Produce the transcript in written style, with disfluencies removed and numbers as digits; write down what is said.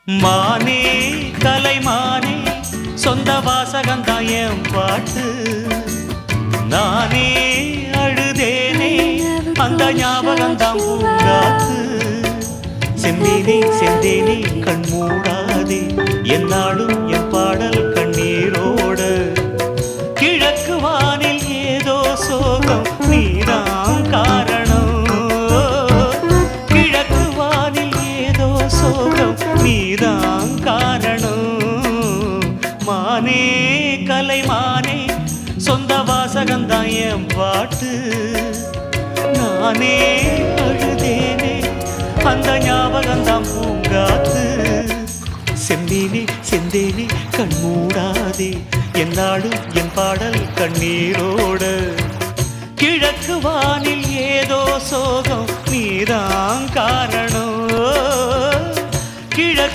மானே கலைமானே சொந்த வாசகந்தான் என் பாட்டு. நானே அழுதேனே அந்த ஞாபகந்தான் பூங்காத்து. செந்தேனே செந்தேனே கண் மூடாதே என்னாலும் என் பாடல் கண்ணீரோட. கிழக்கு வானில் ஏதோ சோகம் நீதான் காரணம். கிழக்கு வானில் ஏதோ சோகம் நீதான் காரணம். மானே கலைமானே சொந்த வாசகந்தான் என் பாட்டு. நானே அழுதேனே அந்த ஞாபகந்தான் பூங்காத்து. செந்தேனே செந்தேனே கண் மூடாதே என்னாலும் என் பாடல் கண்ணீரோட. கிழக்கு வானில் ஏதோ சோகம் நீதான் காரணம். கிழக்கு